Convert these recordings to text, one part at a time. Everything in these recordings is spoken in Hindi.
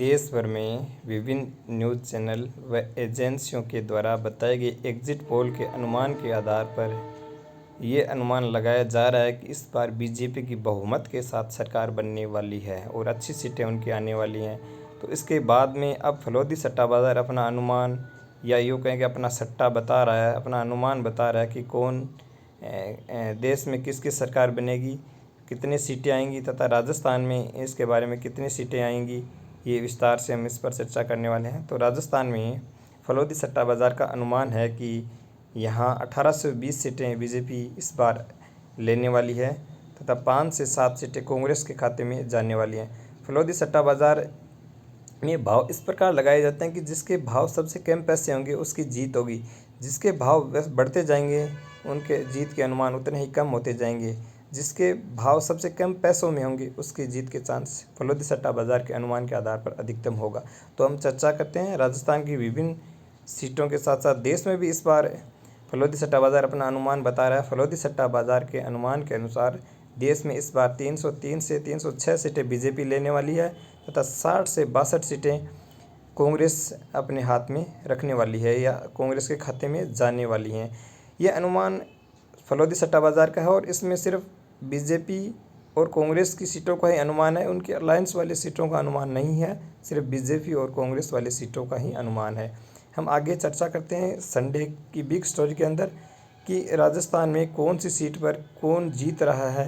देश भर में विभिन्न न्यूज़ चैनल व एजेंसियों के द्वारा बताए गए एग्जिट पोल के अनुमान के आधार पर ये अनुमान लगाया जा रहा है कि इस बार बीजेपी की बहुमत के साथ सरकार बनने वाली है और अच्छी सीटें उनकी आने वाली हैं। तो इसके बाद में अब फलोदी सट्टा बाज़ार अपना अनुमान या यूँ कहें कि अपना सट्टा बता रहा है, अपना अनुमान बता रहा है कि कौन देश में किसकी सरकार बनेगी, कितनी सीटें आएंगी तथा राजस्थान में इसके बारे में कितनी सीटें आएंगी। ये विस्तार से हम इस पर चर्चा करने वाले हैं। तो राजस्थान में फलोदी सट्टा बाज़ार का अनुमान है कि यहाँ 18 से 20 सीटें बीजेपी इस बार लेने वाली है तथा 5 से 7 सीटें कांग्रेस के खाते में जाने वाली हैं। फलोदी सट्टा बाज़ार में भाव इस प्रकार लगाए जाते हैं कि जिसके भाव सबसे कम पैसे होंगे उसकी जीत होगी, जिसके भाव बढ़ते जाएंगे उनके जीत के अनुमान उतने ही कम होते जाएंगे, जिसके भाव सबसे कम पैसों में होंगे उसकी जीत के चांस फलोदी सट्टा बाज़ार के अनुमान के आधार पर अधिकतम होगा। तो हम चर्चा करते हैं राजस्थान की विभिन्न सीटों के साथ साथ देश में भी इस बार फलोदी सट्टा बाज़ार अपना अनुमान बता रहा है। फलोदी सट्टा बाज़ार के अनुमान के अनुसार देश में इस बार 303 से 306 सीटें बीजेपी लेने वाली है तथा 60 से 62 सीटें कांग्रेस अपने हाथ में रखने वाली है या कांग्रेस के खाते में जाने वाली हैं। ये अनुमान फलोदी सट्टा बाज़ार का है और इसमें सिर्फ बीजेपी और कांग्रेस की सीटों का ही अनुमान है, उनके अलायंस वाली सीटों का अनुमान नहीं है, सिर्फ बीजेपी और कांग्रेस वाली सीटों का ही अनुमान है। हम आगे चर्चा करते हैं संडे की बिग स्टोरी के अंदर कि राजस्थान में कौन सी सीट पर कौन जीत रहा है।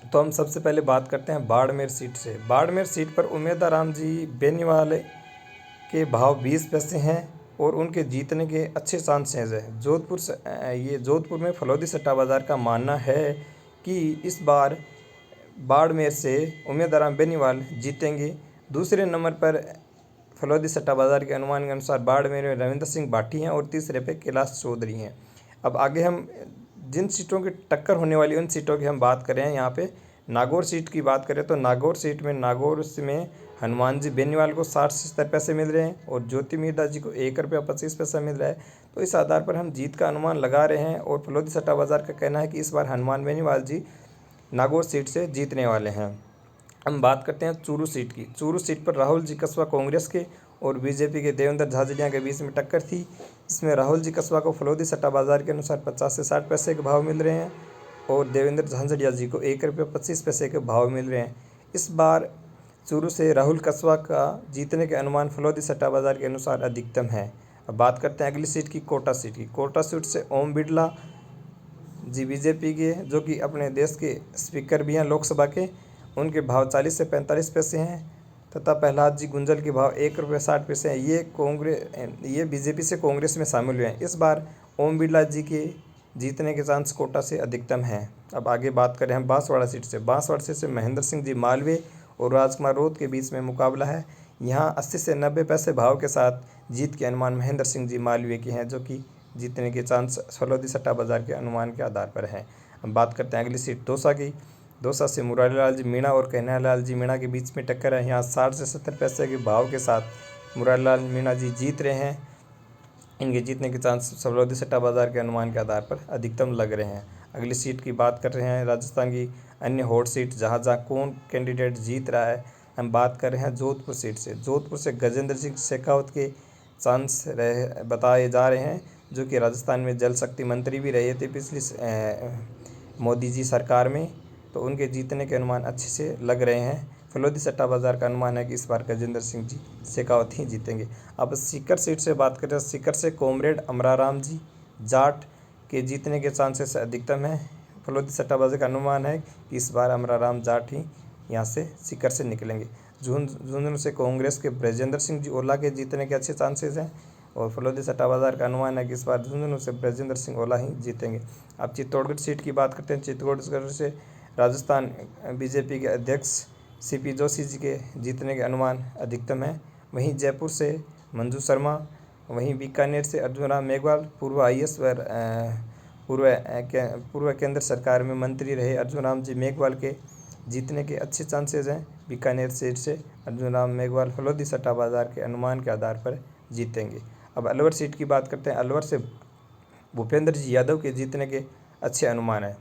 तो हम सबसे पहले बात करते हैं बाड़मेर सीट से। बाड़मेर सीट पर उमेदराम जी बेनीवाल के भाव 20 पैसे हैं और उनके जीतने के अच्छे चांसेस हैं। जोधपुर में फलोदी सट्टा बाज़ार का मानना है कि इस बार बाड़मेर से उमेदराम बेनीवाल जीतेंगे। दूसरे नंबर पर फलोदी सट्टा बाज़ार के अनुमान के अनुसार बाड़मेर में रविंद्र सिंह भाटी हैं और तीसरे पे कैलाश चौधरी हैं। अब आगे हम जिन सीटों की टक्कर होने वाली उन सीटों की हम बात करें। यहाँ पे नागौर सीट की बात करें तो नागौर सीट में हनुमान जी बेनीवाल को 60 से 70 पैसे मिल रहे हैं और ज्योति मीडा जी को ₹1.25 मिल रहा है। तो इस आधार पर हम जीत का अनुमान लगा रहे हैं और फलोदी सट्टा बाज़ार का कहना है कि इस बार हनुमान बेनीवाल जी नागौर सीट से जीतने वाले हैं। हम बात करते हैं चूरू सीट की। चूरू सीट पर राहुल जी कस्बा कांग्रेस के और बीजेपी के देवेंद्र झाझड़िया के बीच में टक्कर थी। इसमें राहुल जी कस्बा को फलोदी सट्टा बाज़ार के अनुसार 50 से 60 पैसे के भाव मिल रहे हैं और देवेंद्र झाझड़िया जी को ₹1.25 के भाव मिल रहे हैं। इस बार चूरू से राहुल कस्बा का जीतने के अनुमान फलोदी सट्टा बाज़ार के अनुसार अधिकतम है। अब बात करते हैं अगली सीट की, कोटा सीट की। कोटा सीट से ओम बिरला जी बीजेपी के, जो कि अपने देश के स्पीकर भी हैं लोकसभा के, उनके भाव 40 से 45 पैसे हैं तथा प्रहलाद जी गुंजल के भाव ₹1.60 हैं। ये बीजेपी से कांग्रेस में शामिल हुए हैं। इस बार ओम बिरला जी के जीतने के चांस कोटा से अधिकतम हैं। अब आगे बात करें हम बांसवाड़ा सीट से। बांसवाड़ा सीट से महेंद्र सिंह जी मालवीय और राजकुमार राउत के बीच में मुकाबला है। यहाँ 80 से 90 पैसे भाव के साथ जीत के अनुमान महेंद्र सिंह जी मालवीय के हैं, जो कि जीतने के चांस फलोदी सट्टा बाज़ार के अनुमान के आधार पर हैं। हम बात करते हैं अगली सीट दौसा की। दौसा से मुरारीलाल जी मीणा और कन्हैयालाल जी मीणा के बीच में टक्कर है। यहाँ 60 से 70 पैसे के भाव के साथ मुरारीलाल मीणा जी जीत रहे हैं। इनके जीतने के चांस फलोदी सट्टा बाज़ार के अनुमान के आधार पर अधिकतम लग रहे हैं। अगली सीट की बात कर रहे हैं राजस्थान की अन्य हॉट सीट, जहाँ कौन कैंडिडेट जीत रहा है। हम बात कर रहे हैं जोधपुर सीट से। जोधपुर से गजेंद्र सिंह शेखावत के चांस बताए जा रहे हैं, जो कि राजस्थान में जल शक्ति मंत्री भी रहे थे पिछली मोदी जी सरकार में। तो उनके जीतने के अनुमान अच्छे से लग रहे हैं। फलोदी सट्टा बाज़ार का अनुमान है कि इस बार गजेंद्र सिंह जी शेखावत ही जीतेंगे। अब सीकर सीट से बात करें। सीकर से कॉमरेड अमराराम जी जाट के जीतने के चांसेस अधिकतम है। फलोदी सट्टा बाज़ार का अनुमान है कि इस बार अमराराम जाट ही यहाँ से सीकर से निकलेंगे। झुंझुनू से कांग्रेस के ब्रजेंद्र सिंह जी ओला के जीतने के अच्छे चांसेस हैं और फलोदी सट्टा बाज़ार का अनुमान है कि इस बार झुंझुनू से ब्रजेंद्र सिंह ओला ही जीतेंगे। अब चित्तौड़गढ़ सीट की बात करते हैं। चित्तौड़गढ़ से राजस्थान बीजेपी के अध्यक्ष सीपी जोशी जी के जीतने के अनुमान अधिकतम है। वहीं जयपुर से मंजू शर्मा, वहीं बीकानेर से अर्जुन राम मेघवाल, पूर्व IAS व पूर्व केंद्र सरकार में मंत्री रहे अर्जुन राम जी मेघवाल के जीतने के अच्छे चांसेस हैं। बीकानेर सीट से अर्जुन राम मेघवाल फलोदी सट्टा बाज़ार के अनुमान के आधार पर जीतेंगे। अब अलवर सीट की बात करते हैं। अलवर से भूपेंद्र जी यादव के जीतने के अच्छे अनुमान हैं।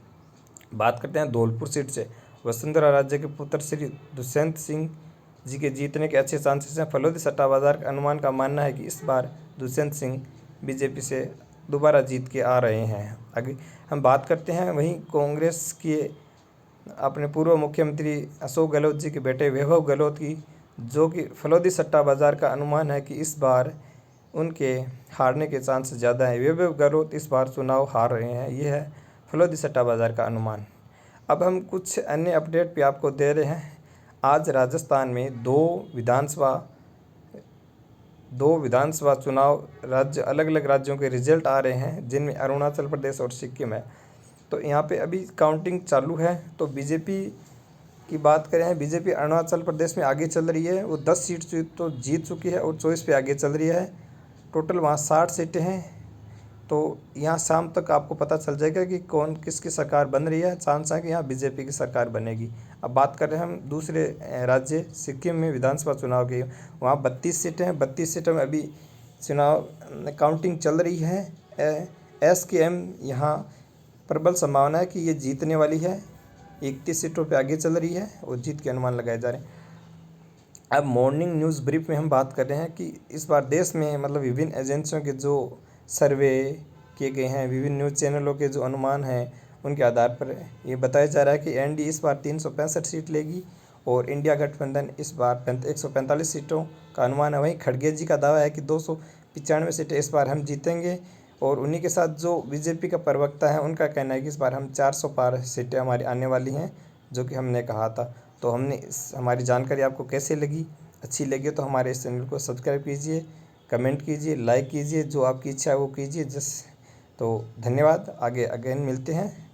बात करते हैं धौलपुर सीट से। वसुंधरा राज्य के पुत्र श्री दुष्यंत सिंह जी के जीतने के अच्छे चांसेस हैं। फलोदी सट्टा बाजार के अनुमान का मानना है कि इस बार दुष्यंत सिंह बीजेपी से दोबारा जीत के आ रहे हैं। आगे हम बात करते हैं वहीं कांग्रेस के अपने पूर्व मुख्यमंत्री अशोक गहलोत जी के बेटे वैभव गहलोत की, जो कि फलोदी सट्टा बाजार का अनुमान है कि इस बार उनके हारने के चांस ज़्यादा हैं। वैभव गहलोत इस बार चुनाव हार रहे हैं। ये है फलोदी सट्टा बाजार का अनुमान। अब हम कुछ अन्य अपडेट भी आपको दे रहे हैं। आज राजस्थान में दो विधानसभा चुनाव राज्य अलग अलग राज्यों के रिजल्ट आ रहे हैं, जिनमें अरुणाचल प्रदेश और सिक्किम है। तो यहाँ पे अभी काउंटिंग चालू है। तो बीजेपी की बात करें, बीजेपी अरुणाचल प्रदेश में आगे चल रही है। वो 10 सीट तो जीत चुकी है और 24 पे आगे चल रही है। टोटल वहाँ 60 सीटें हैं। तो यहाँ शाम तक आपको पता चल जाएगा कि कौन किसकी सरकार बन रही है। चांस है कि यहाँ बीजेपी की सरकार बनेगी। अब बात कर रहे हैं हम दूसरे राज्य सिक्किम में विधानसभा चुनाव की। वहाँ 32 सीटें हैं। 32 सीटों में अभी चुनाव काउंटिंग चल रही है। SKM यहाँ प्रबल संभावना है कि ये जीतने वाली है। 31 सीटों पे आगे चल रही है और जीत के अनुमान लगाए जा रहे हैं। अब मॉर्निंग न्यूज़ ब्रीफ में हम बात कर रहे हैं कि इस बार देश में मतलब विभिन्न एजेंसियों के जो सर्वे किए गए हैं, विभिन्न न्यूज़ चैनलों के जो अनुमान हैं, उनके आधार पर ये बताया जा रहा है कि NDA इस बार 365 सीट लेगी और इंडिया गठबंधन इस बार 145 सीटों का अनुमान है। वहीं खड़गे जी का दावा है कि 295 सीटें इस बार हम जीतेंगे। और उन्हीं के साथ जो बीजेपी का प्रवक्ता है, उनका कहना है कि इस बार हम 400 पार सीटें हमारी आने वाली हैं, जो कि हमने कहा था। तो हमारी जानकारी आपको कैसे लगी? अच्छी लगी तो हमारे इस चैनल को सब्सक्राइब कीजिए, कमेंट कीजिए, लाइक कीजिए, जो आपकी इच्छा है वो कीजिए। तो धन्यवाद। आगे अगेन मिलते हैं।